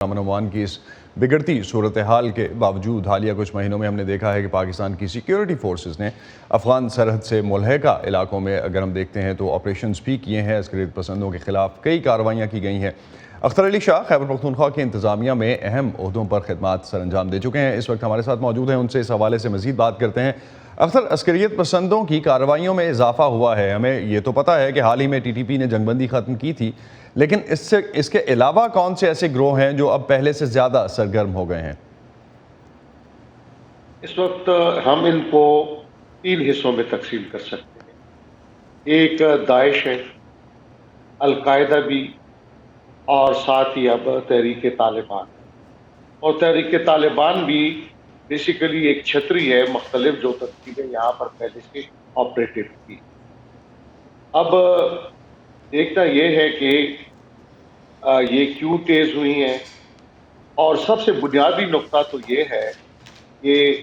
امن امان کی اس بگڑتی صورتحال کے باوجود حالیہ کچھ مہینوں میں ہم نے دیکھا ہے کہ پاکستان کی سیکیورٹی فورسز نے افغان سرحد سے ملحقہ علاقوں میں اگر ہم دیکھتے ہیں تو آپریشنز بھی کیے ہیں۔ عسکریت پسندوں کے خلاف کئی کارروائیاں کی گئی ہیں۔ اختر علی شاہ خیبر پختونخوا کی انتظامیہ میں اہم عہدوں پر خدمات سر انجام دے چکے ہیں، اس وقت ہمارے ساتھ موجود ہیں، ان سے اس حوالے سے مزید بات کرتے ہیں۔ اختر، عسکریت پسندوں کی کارروائیوں میں اضافہ ہوا ہے، ہمیں یہ تو پتہ ہے کہ حال ہی میں ٹی ٹی پی نے جنگ بندی ختم کی تھی، لیکن اس کے علاوہ کون سے ایسے گروہ ہیں جو اب پہلے سے زیادہ سرگرم ہو گئے ہیں؟ اس وقت ہم ان کو 3 حصوں میں تقسیم کر سکتے ہیں۔ ایک داعش ہے، القاعدہ بھی، اور ساتھ ہی اب تحریک طالبان۔ اور تحریک طالبان بھی بیسیکلی ایک چھتری ہے، مختلف جو تنظیمیں یہاں پر پہلے سے آپریٹڈ تھی۔ اب دیکھنا یہ ہے کہ یہ کیوں تیز ہوئی ہیں، اور سب سے بنیادی نقطہ تو یہ ہے کہ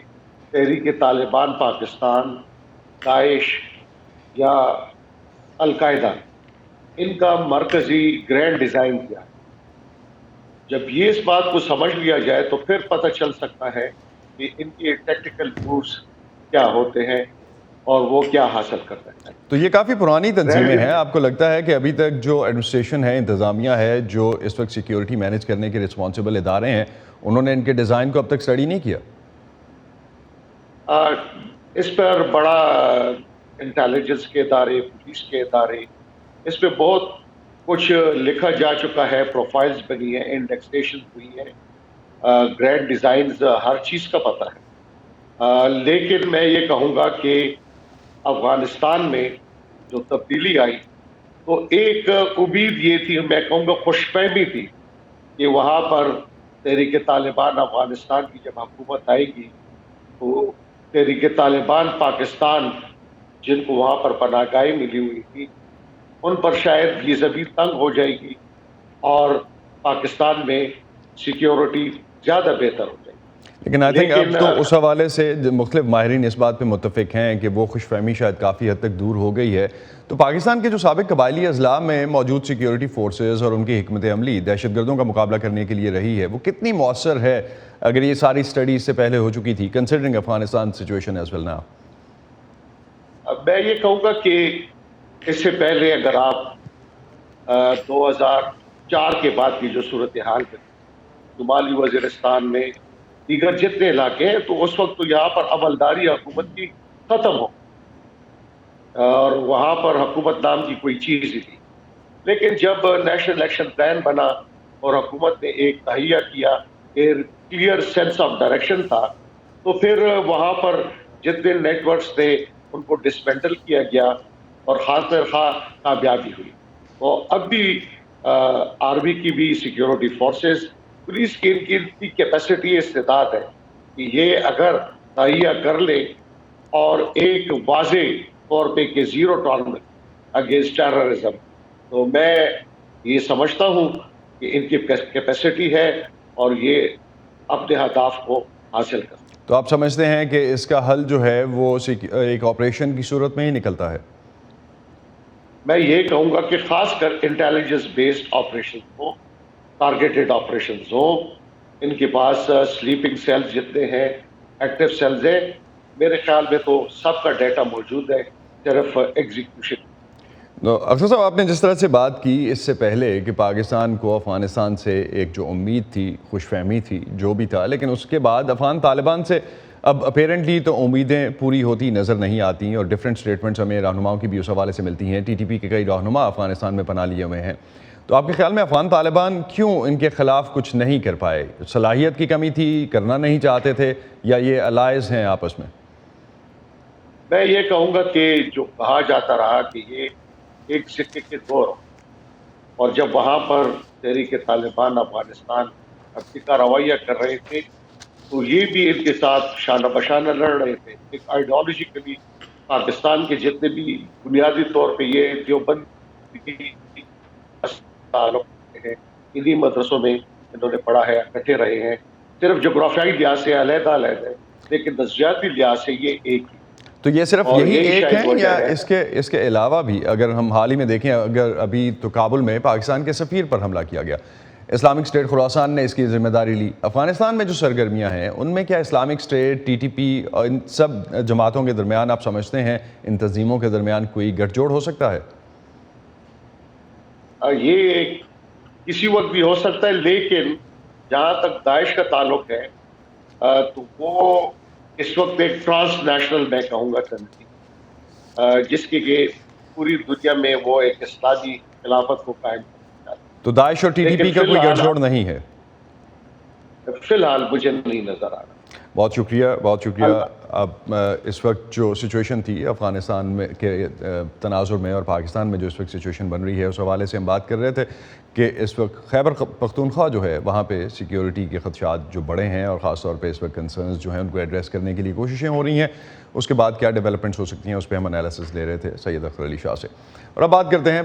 تحریک طالبان پاکستان، داعش یا القاعدہ، ان کا مرکزی گرینڈ ڈیزائن کیا ہے۔ جب یہ اس بات کو سمجھ لیا جائے تو پھر پتہ چل سکتا ہے کہ ان کے ٹیکٹیکل مووز کیا ہوتے ہیں اور وہ کیا حاصل کر رہے ہیں۔ تو یہ کافی پرانی تنظیمیں ہیں، آپ کو لگتا ہے کہ ابھی تک جو ایڈمنسٹریشن ہے، انتظامیہ ہے، جو اس وقت سیکیورٹی مینیج کرنے کے رسپانسبل ادارے ہیں، انہوں نے ان کے ڈیزائن کو اب تک اسٹڈی نہیں کیا؟ اس پر بڑا انٹیلیجنس کے ادارے، پولیس کے ادارے، اس پہ بہت کچھ لکھا جا چکا ہے، پروفائلز بنی ہیں، انڈیکسیشن ہوئی ہے، گرینڈ ڈیزائنز، ہر چیز کا پتہ ہے۔ لیکن میں یہ کہوں گا کہ افغانستان میں جو تبدیلی آئی تو ایک امید یہ تھی، میں کہوں گا خوش فہمی تھی، کہ وہاں پر تحریک طالبان افغانستان کی جب حکومت آئے گی تو تحریک طالبان پاکستان، جن کو وہاں پر پناہ گاہیں ملی ہوئی تھی، ان پر شاید یہ زمین تنگ ہو جائے گی اور پاکستان میں سیکیورٹی زیادہ بہتر ہو جائے گی۔ لیکن آئی تھنک اب تو اس حوالے سے مختلف ماہرین اس بات پہ متفق ہیں کہ وہ خوش فہمی شاید کافی حد تک دور ہو گئی ہے۔ تو پاکستان کے جو سابق قبائلی اضلاع میں موجود سیکیورٹی فورسز اور ان کی حکمت عملی دہشت گردوں کا مقابلہ کرنے کے لیے رہی ہے، وہ کتنی مؤثر ہے اگر یہ ساری اسٹڈی اس سے پہلے ہو چکی تھی، considering Afghanistan situation as well now? میں یہ کہوں گا کہ اس سے پہلے اگر آپ 2004 کے بعد کی جو صورتحال ہے، شمالی وزیرستان میں دیگر جتنے علاقے ہیں، تو اس وقت تو یہاں پر عملداری حکومت کی ختم ہو، اور وہاں پر حکومت نام کی کوئی چیز ہی نہیں۔ لیکن جب نیشنل الیکشن پلان بنا اور حکومت نے ایک تہیہ کیا، ایک کلیئر سینس آف ڈائریکشن تھا، تو پھر وہاں پر جتنے نیٹ ورکس تھے ان کو ڈسمینٹل کیا گیا اور خاص کامیابی ہوئی۔ تو اب بھی آرمی کی بھی، سیکیورٹی فورسز، پولیس کی ان کی کیپیسٹی، استعداد ہے کہ یہ اگر تہیہ کر لے اور ایک واضح طور پہ کہ زیرو ٹالرنس اگینسٹ ٹیررزم، تو میں یہ سمجھتا ہوں کہ ان کی کیپیسٹی ہے اور یہ اپنے اہداف کو حاصل کر۔ تو آپ سمجھتے ہیں کہ اس کا حل جو ہے وہ ایک آپریشن کی صورت میں ہی نکلتا ہے؟ میں یہ کہوں گا کہ خاص کر انٹیلیجنس بیسڈ آپریشن ہو، ٹارگیٹڈ آپریشنز ہو، ان کے پاس سلیپنگ سیلز جتنے ہیں، ایکٹیو سیلز ہیں، میرے خیال میں تو سب کا ڈیٹا موجود ہے، صرف ایگزیکیوشن۔ اکثر صاحب، آپ نے جس طرح سے بات کی اس سے پہلے کہ پاکستان کو افغانستان سے ایک جو امید تھی، خوش فہمی تھی، جو بھی تھا، لیکن اس کے بعد افغان طالبان سے اب اپیرنٹلی تو امیدیں پوری ہوتی نظر نہیں آتی، اور ڈفرینٹ سٹیٹمنٹس ہمیں رہنماؤں کی بھی اس حوالے سے ملتی ہیں۔ ٹی ٹی پی کے کئی رہنما افغانستان میں پناہ لیے ہوئے ہیں، تو آپ کے خیال میں افغان طالبان کیوں ان کے خلاف کچھ نہیں کر پائے؟ صلاحیت کی کمی تھی، کرنا نہیں چاہتے تھے، یا یہ الائز ہیں آپس میں؟ میں یہ کہوں گا کہ جو کہا جاتا رہا کہ یہ ایک سکے کے دو رخ، اور جب وہاں پر تحریک طالبان افغانستان اپنی کا رویہ کر رہے تھے تو یہ بھی ان کے ساتھ شانہ بشانہ لڑ رہے تھے۔ ایک آئیڈیالوجیکلی پاکستان کے جتنے بھی بنیادی طور پہ یہ دیوبند ہیں، انہی مدرسوں میں انہوں نے پڑھا ہے، اکٹھے رہے ہیں، صرف جغرافیائی لحاظ سے علیحدہ علیحدہ ہے، لیکن نظریاتی لحاظ سے یہ ایک ہی۔ تو یہ صرف یہی ایک ہے یا اس کے علاوہ بھی؟ اگر ہم حال ہی میں دیکھیں، اگر ابھی تو کابل میں پاکستان کے سفیر پر حملہ کیا گیا، اسلامک اسٹیٹ خراسان نے اس کی ذمہ داری لی. افغانستان میں جو سرگرمیاں ہیں ان میں کیا Islamic state, T T P اور ان سب جماعتوں کے درمیان آپ سمجھتے ہیں ان تنظیموں کے درمیان کوئی گٹھ جوڑ ہو سکتا ہے؟ یہ کسی وقت بھی ہو سکتا ہے، لیکن جہاں تک داعش کا تعلق ہے تو وہ اس وقت ایک ٹرانس نیشنل میں کہوں گا تنظیم جس کی پوری دنیا میں وہ ایک اسلامی خلافت کو قائم کرنا چاہتی ہے. تو داعش اور ٹی ٹی پی کا کوئی گٹھ جوڑ نہیں ہے فی الحال مجھے نہیں نظر آ رہا. بہت شکریہ، بہت شکریہ. اب اس وقت جو سچویشن تھی افغانستان میں کے تناظر میں اور پاکستان میں جو اس وقت سچویشن بن رہی ہے اس حوالے سے ہم بات کر رہے تھے کہ اس وقت خیبر پختونخوا جو ہے وہاں پہ سیکیورٹی کے خدشات جو بڑے ہیں اور خاص طور پہ اس وقت کنسرنز جو ہیں ان کو ایڈریس کرنے کے لیے کوششیں ہو رہی ہیں. اس کے بعد کیا ڈیولپمنٹس ہو سکتی ہیں اس پہ ہم انالیسس لے رہے تھے سید اختر علی شاہ سے. اور اب بات کرتے ہیں